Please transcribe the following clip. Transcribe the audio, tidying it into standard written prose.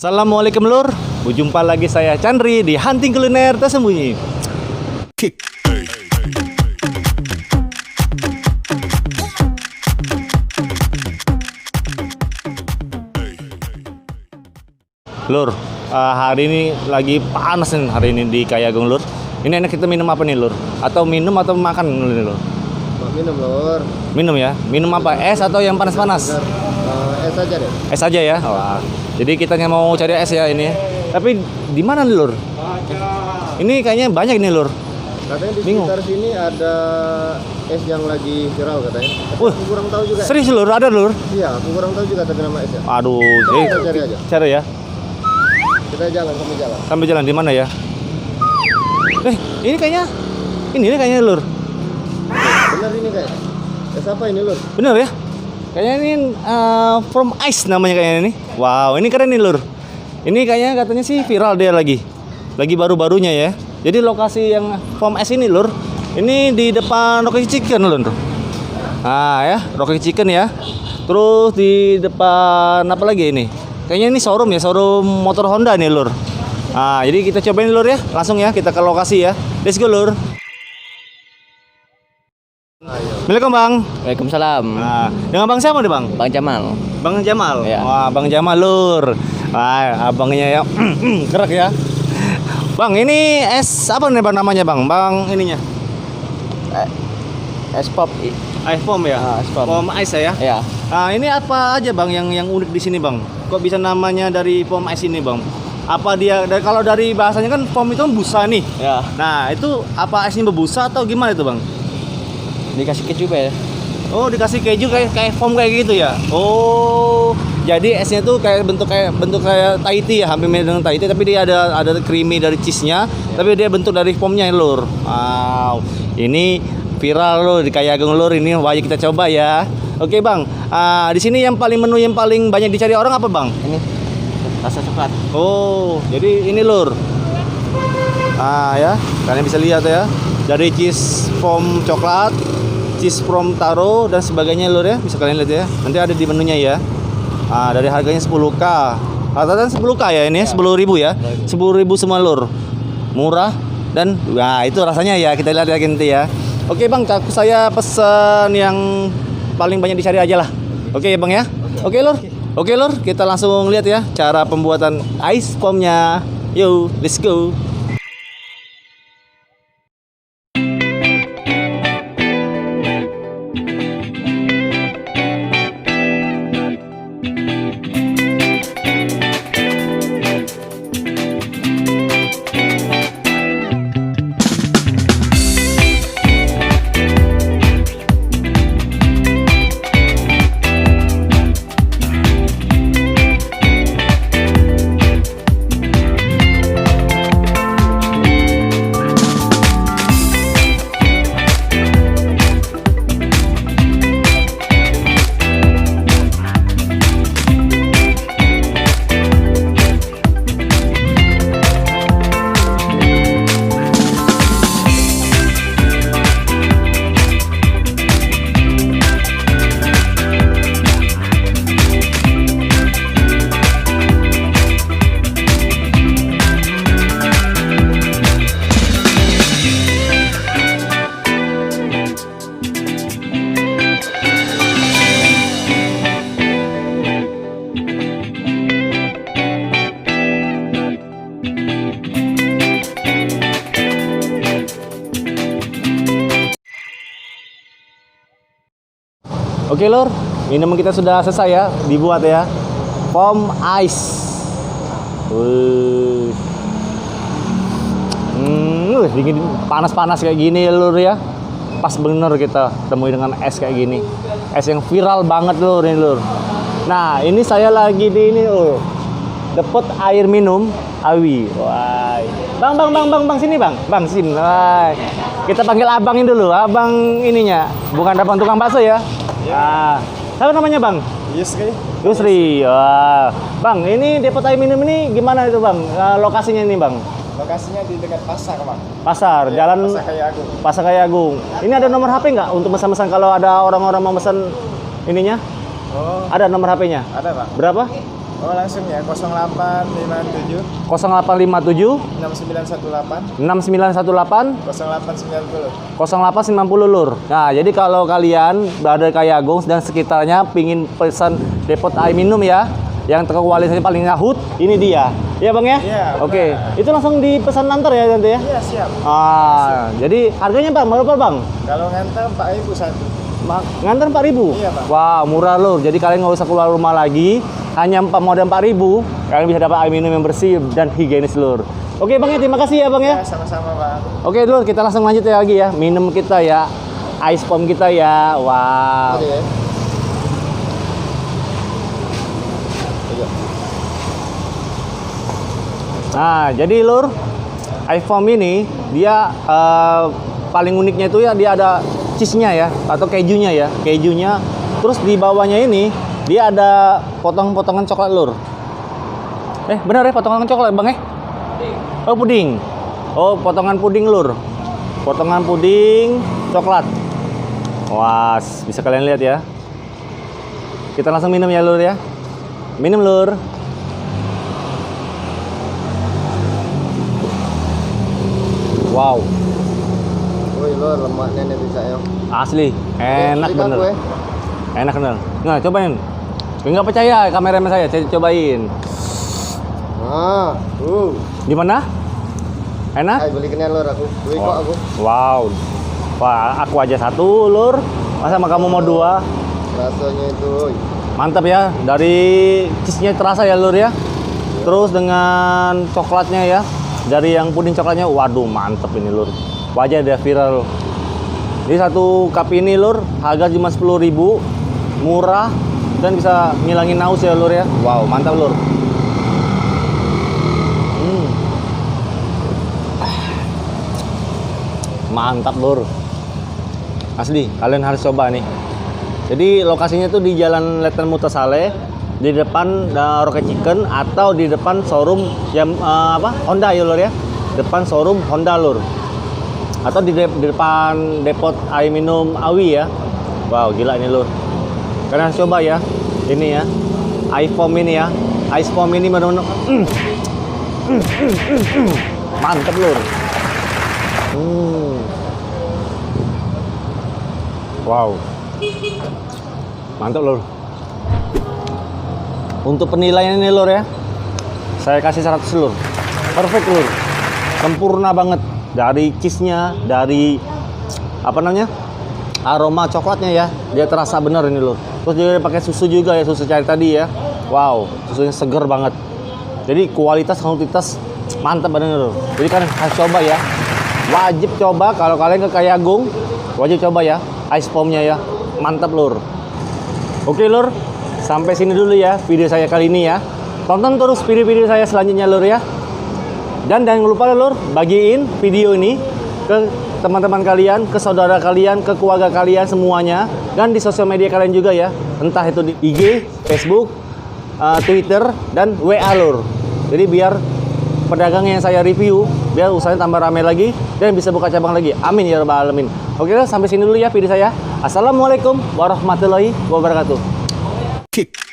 Assalamualaikum lur, berjumpa lagi saya Chandri di Hunting Kuliner Tersembunyi. Lur, hari ini lagi panas nih hari ini di Kayagung lur. Ini enak kita minum apa nih lur? Atau minum atau makan nih lur? Minum lur. Minum ya? Minum apa? Es atau yang panas-panas? Es aja deh. Es aja ya. Wah. Jadi kita mau cari es ya ini. Tapi di mana nih lur? Ini kayaknya banyak nih lur. Katanya di Bingung. sekitar sini ada es yang lagi viral katanya. Tapi Wah. aku kurang tahu juga. Serius lur, ada lur? Iya, aku kurang tahu juga tapi nama esnya. Aduh, Kita cari aja. cari ya. Kita jalan sambil jalan. Sambil jalan di mana ya? Ini kayaknya lur. Benar ini kayak. Es apa ini lur? Bener ya? Kayaknya ini From Ice namanya kayaknya ini. Wow, ini keren nih lur. Ini kayaknya katanya sih viral dia lagi baru-barunya ya. Jadi lokasi yang From Ice ini lur, ini di depan Rocky Chicken lur. Nah ya, Rocky Chicken ya. Terus di depan apa lagi ini? Kayaknya ini showroom ya, showroom motor Honda nih lur. Nah, jadi kita cobain lur ya, langsung ya kita ke lokasi ya. Let's go lur. Assalamualaikum bang. Waalaikumsalam. Nah, dengan bang siapa nih bang? Bang Jamal. Bang Jamal. Iya. Wah, Bang Jamal lur. Wah, abangnya ya gerak ya. Bang, ini es apa nih bang namanya bang? Bang ininya. Es pop. Ice foam ya? Ah, ice foam. Foam ice ya? Ya. Nah, ini apa aja bang yang unik di sini bang? Kok bisa namanya dari foam ice ini bang? Apa dia kalau dari bahasanya kan foam itu kan busa nih. Ya. Nah, itu apa esnya berbusa atau gimana itu bang? Dikasih keju ya. Oh, dikasih keju kayak foam kayak gitu ya. Oh, jadi esnya tuh kayak bentuk kayak Thai tea ya, hampir mirip dengan Thai tea tapi dia ada creamy dari cheese-nya, tapi dia bentuk dari foamnya lur. Wow. Ini viral lur di Kayagung lur, ini wajib kita coba ya. Oke, Bang. Di sini menu yang paling banyak dicari orang apa, Bang? Ini rasa coklat. Oh, jadi ini lur. Ya, kalian bisa lihat ya. Dari cheese foam coklat, cheese from taro dan sebagainya lur ya, bisa kalian lihat ya. Nanti ada di menunya ya. Dari harganya 10k. Rata-rata 10k ya ini, 10.000 ya. 10.000 semua lur. Murah dan itu rasanya ya, kita lihat lagi nanti ya. Oke Bang, saya pesen yang paling banyak dicari aja lah. Oke ya Bang ya. Oke lur. Oke lur, kita langsung lihat ya cara pembuatan ice foamnya. Yo, let's go. Oke lur, minuman kita sudah selesai ya, dibuat ya. Foam ice. Dingin panas-panas kayak gini lur ya. Pas bener kita temui dengan es kayak gini. Es yang viral banget lur ini lur. Nah, ini saya lagi di ini lur. Dapet air minum Awi. Wah. Bang sini bang. Bang sini. Wah. Kita panggil abang ini dulu, abang ininya. Bukan abang tukang bakso ya. Siapa namanya bang? Yusri. Yusri. Wah. Bang, ini depot air minum ini gimana itu bang? Lokasinya ini bang? Lokasinya di dekat pasar, Bang. Pasar, jalan Pasar Kayagung. Pasar Kayagung. Ini ada nomor HP nggak untuk pesan-pesan kalau ada orang-orang mau pesan ininya? Oh, Ada nomor HP-nya? ada, Pak. Berapa? Oh langsung ya 0857 0857 6918 6918 0890. 0890 lur. Nah, jadi kalau kalian berada di Kayagung dan sekitarnya pingin pesan depot air minum ya, yang kualitasnya paling ngahut, ini dia. Iya bang ya? Iya, Oke, itu langsung dipesan nanti ya nanti ya? Iya siap. Jadi harganya bang, berapa bang? Kalau ngantar 4.000 satu. Ngantar 4.000? Iya, Pak. Wah, murah lur. Jadi kalian nggak usah keluar rumah lagi. Hanya modal 4.000, kalian bisa dapat air minum yang bersih dan higienis lur. Oke bang ya, terima kasih ya bang ya. Ya sama-sama bang. Oke lur, kita langsung lanjut ya lagi ya. Minum kita ya, ice pom kita ya. Wow. Oke ya. Nah, jadi lur, ice pom ini dia paling uniknya itu ya dia ada cheese-nya ya atau kejunya ya, kejunya. Terus di bawahnya ini dia ada potong-potongan coklat lur. Benar ya potongan coklat bang Oh puding. Oh potongan puding lur. Potongan puding coklat. Wah, bisa kalian lihat ya. Kita langsung minum ya lur ya. Minum lur. Wow. Woi lor, lemaknya nih bisa ya. Asli, enak Berikan bener. gue. Enak bener. Nah, cobain. Enggak percaya kameramen saya cobain. Nah, Di mana? Enak? Ayo belikan lor aku. Duit kok aku. Wow. Wah, aku aja satu, lur. Masa sama kamu mau dua? Rasanya itu, woi. Mantap ya. Dari cheese-nya terasa ya, lur ya. Terus dengan coklatnya ya. Dari yang puding coklatnya, waduh mantep ini, lur. Wajah udah viral. Jadi satu cup ini, lur, harga cuma 10.000. Murah dan bisa ngilangin naus ya, lur ya. Wow, mantap, lur. Mantap lur, asli kalian harus coba nih. Jadi lokasinya tuh di Jalan Letnan Mutasale, di depan Rocket Chicken atau di depan showroom yang Honda ya lur ya, depan showroom Honda lur, atau di depan depot air minum Awi ya. Wow gila ini lur, kalian harus coba ya, ini ya, ice pom ini ya, ice pom ini benar-benar mantap lur. Wow, mantap lur. Untuk penilaian ini lur ya, saya kasih 100 lur. Perfect lur, sempurna banget. Dari cheese-nya, dari aroma coklatnya ya, dia terasa bener ini lur. Terus dia pakai susu juga ya, susu cair tadi ya. Wow, susunya seger banget. Jadi kualitas mantap bener lur. Jadi kalian harus coba ya. Wajib coba kalau kalian ke Kayagung, wajib coba ya. Ice pomnya ya, mantap lur. Oke lur, sampai sini dulu ya video saya kali ini ya. Tonton terus video-video saya selanjutnya lur ya. Dan jangan lupa lur, bagiin video ini ke teman-teman kalian, ke saudara kalian, ke keluarga kalian semuanya. Dan di sosial media kalian juga ya. Entah itu di IG, Facebook, Twitter, dan WA lur. Jadi biar pedagang yang saya review, biar usahanya tambah ramai lagi dan bisa buka cabang lagi. Amin ya rabbal alamin. Oke, sampai sini dulu ya video saya. Assalamualaikum warahmatullahi wabarakatuh. Kick.